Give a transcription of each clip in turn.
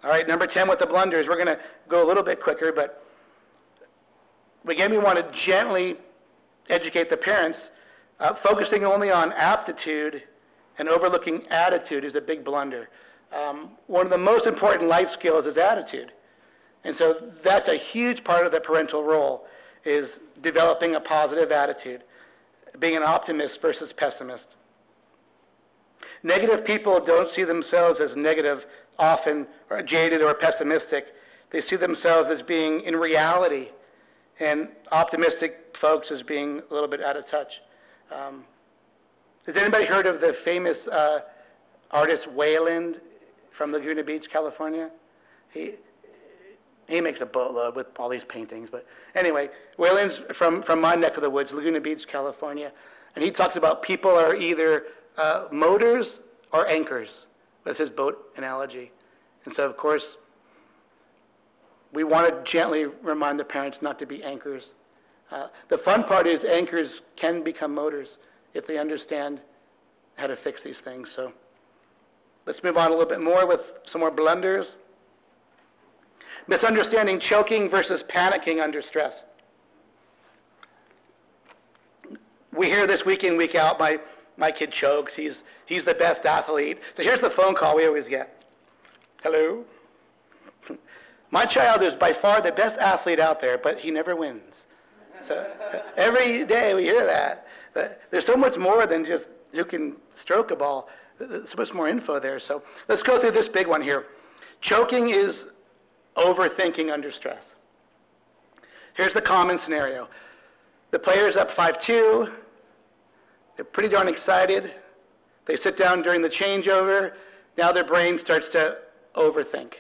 All right, number 10 with the blunders. We're going to go a little bit quicker, but again, we want to gently educate the parents. Focusing only on aptitude and overlooking attitude is a big blunder. One of the most important life skills is attitude. And so that's a huge part of the parental role, is developing a positive attitude, being an optimist versus pessimist. Negative people don't see themselves as negative often, or jaded or pessimistic. They see themselves as being in reality, and optimistic folks as being a little bit out of touch. Has anybody heard of the famous artist Wayland from Laguna Beach, California? He makes a boatload with all these paintings, but anyway, Wayland's from my neck of the woods, Laguna Beach, California, and he talks about people are either motors or anchors. That's his boat analogy. And so, of course, we want to gently remind the parents not to be anchors. The fun part is anchors can become motors if they understand how to fix these things. So let's move on a little bit more with some more blunders. Misunderstanding choking versus panicking under stress. We hear this week in, week out, my kid chokes, he's the best athlete. So here's the phone call we always get. Hello? My child is by far the best athlete out there, but he never wins. So every day we hear that. But there's so much more than just who can stroke a ball. There's so much more info there. So let's go through this big one here. Choking is overthinking under stress. Here's the common scenario. The player's up 5-2. They're pretty darn excited. They sit down during the changeover. Now their brain starts to overthink.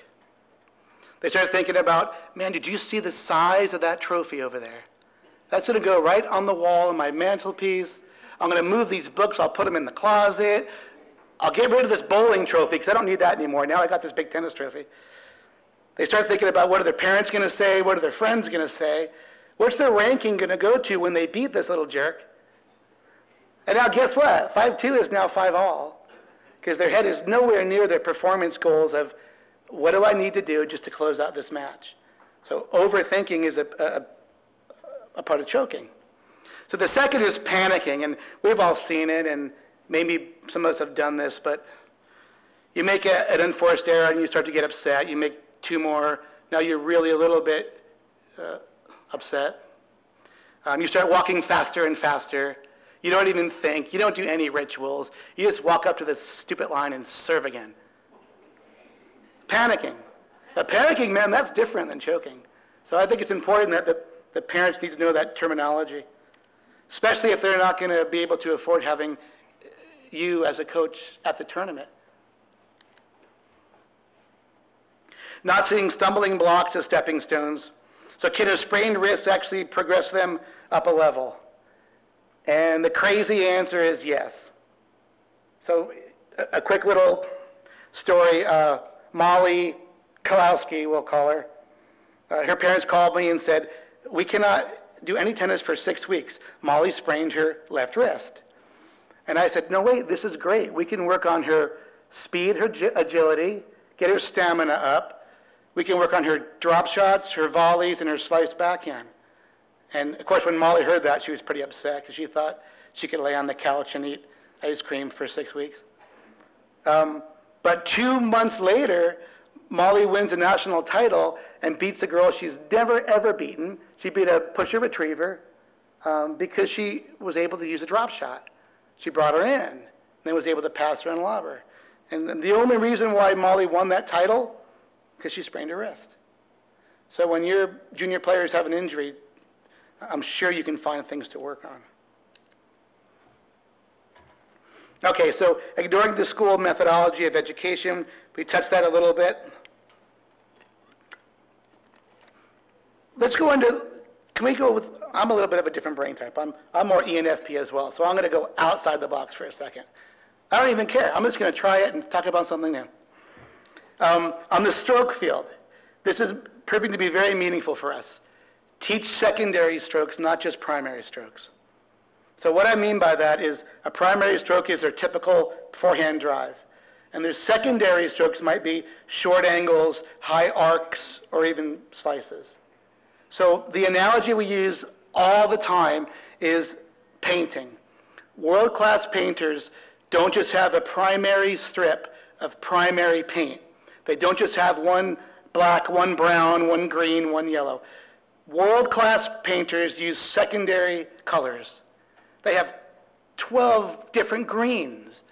They start thinking about, man, did you see the size of that trophy over there? That's going to go right on the wall in my mantelpiece. I'm going to move these books. I'll put them in the closet. I'll get rid of this bowling trophy because I don't need that anymore. Now I got this big tennis trophy. They start thinking about what are their parents going to say? What are their friends going to say? What's their ranking going to go to when they beat this little jerk? And now guess what? 5-2 is now 5-all because their head is nowhere near their performance goals of what do I need to do just to close out this match? So overthinking is a part of choking. So the second is panicking, and we've all seen it, and maybe some of us have done this, but you make an unforced error and you start to get upset. You make 2 more. Now you're really a little bit upset. You start walking faster and faster. You don't even think. You don't do any rituals. You just walk up to the stupid line and serve again. Panicking. Now, panicking, man, that's different than choking. So I think it's important that the parents need to know that terminology, especially if they're not going to be able to afford having you as a coach at the tournament. Not seeing stumbling blocks as stepping stones. So can a sprained wrist actually progress them up a level? And the crazy answer is yes. So a quick little story. Molly Kalowski, we'll call her. Her parents called me and said, we cannot do any tennis for 6 weeks. Molly sprained her left wrist. And I said, no, wait, this is great. We can work on her speed, her agility, get her stamina up. We can work on her drop shots, her volleys, and her slice backhand. And of course, when Molly heard that, she was pretty upset because she thought she could lay on the couch and eat ice cream for 6 weeks. But 2 months later, Molly wins a national title and beats a girl she's never, ever beaten. She beat a pusher retriever because she was able to use a drop shot. She brought her in and then was able to pass her and lob her. And the only reason why Molly won that title, because she sprained her wrist. So when your junior players have an injury, I'm sure you can find things to work on. Okay, so ignoring the school methodology of education, we touched that a little bit. Let's go into, can we go with, I'm a little bit of a different brain type. I'm more ENFP as well, so I'm going to go outside the box for a second. I don't even care. I'm just going to try it and talk about something new. On the stroke field, this is proving to be very meaningful for us. Teach secondary strokes, not just primary strokes. So what I mean by that is a primary stroke is their typical forehand drive. And their secondary strokes might be short angles, high arcs, or even slices. So the analogy we use all the time is painting. World-class painters don't just have a primary strip of primary paint. They don't just have one black, one brown, one green, one yellow. World-class painters use secondary colors. They have 12 different greens.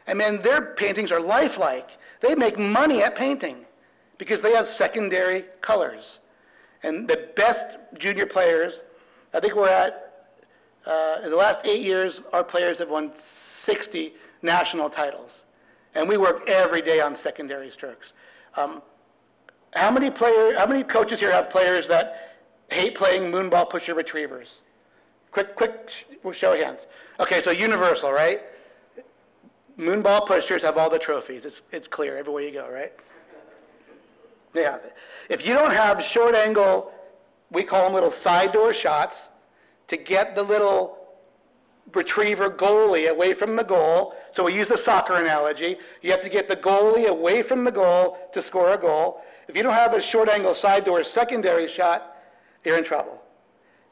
And man, their paintings are lifelike. They make money at painting because they have secondary colors. And the best junior players, I think we're at, in the last 8 years, our players have won 60 national titles. And we work every day on secondary strokes. How many coaches here have players that hate playing moonball pusher retrievers? Quick show of hands. Okay, so universal, right? Moonball pushers have all the trophies. It's clear everywhere you go, right? They have it. If you don't have short angle, we call them little side door shots, to get the little retriever goalie away from the goal. So we use a soccer analogy. You have to get the goalie away from the goal to score a goal. If you don't have a short angle side door secondary shot, you're in trouble.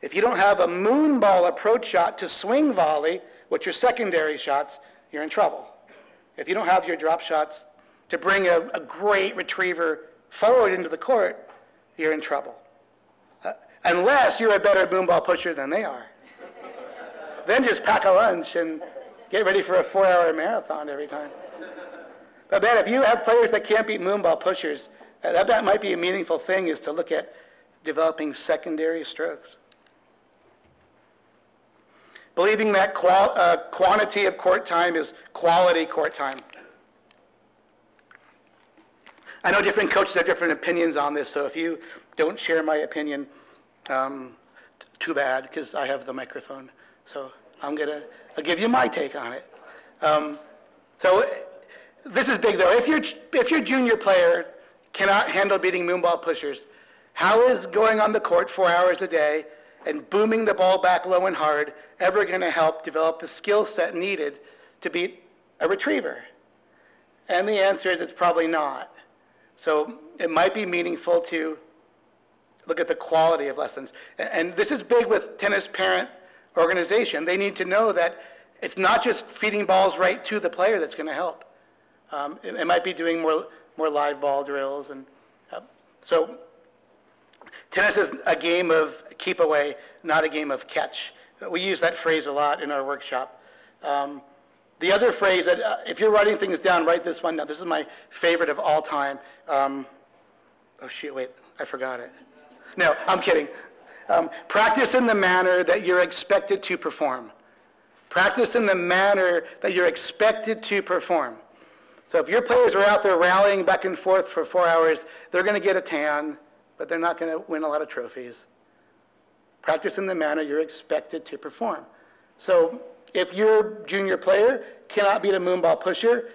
If you don't have a moonball approach shot to swing volley, which are secondary shots, you're in trouble. If you don't have your drop shots to bring a great retriever forward into the court, you're in trouble. Unless you're a better moonball pusher than they are. Then just pack a lunch and get ready for a 4-hour marathon every time. But man, if you have players that can't beat moonball pushers, that might be a meaningful thing, is to look at developing secondary strokes. Believing that quantity of court time is quality court time. I know different coaches have different opinions on this, so if you don't share my opinion, too bad, because I have the microphone. So I'll give you my take on it. So this is big, though. If your junior player cannot handle beating moonball pushers, how is going on the court 4 hours a day and booming the ball back low and hard ever going to help develop the skill set needed to beat a retriever? And the answer is it's probably not. So it might be meaningful to look at the quality of lessons. And this is big with tennis parent organization. They need to know that it's not just feeding balls right to the player that's going to help. It might be doing more live ball drills. And so tennis is a game of keep away, not a game of catch. We use that phrase a lot in our workshop. The other phrase, that if you're writing things down, write this one down. This is my favorite of all time. Oh, shoot, wait, I forgot it. No, I'm kidding. Practice in the manner that you're expected to perform. Practice in the manner that you're expected to perform. So if your players are out there rallying back and forth for 4 hours, they're going to get a tan, but they're not going to win a lot of trophies. Practice in the manner you're expected to perform. So if your junior player cannot beat a moonball pusher,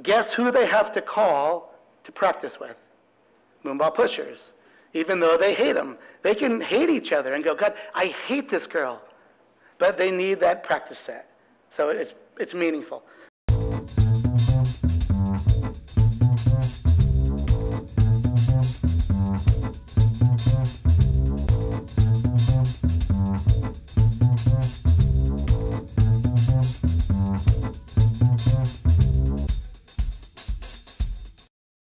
guess who they have to call to practice with? Moonball pushers. Even though they hate them. They can hate each other and go, God, I hate this girl. But they need that practice set. So it's meaningful.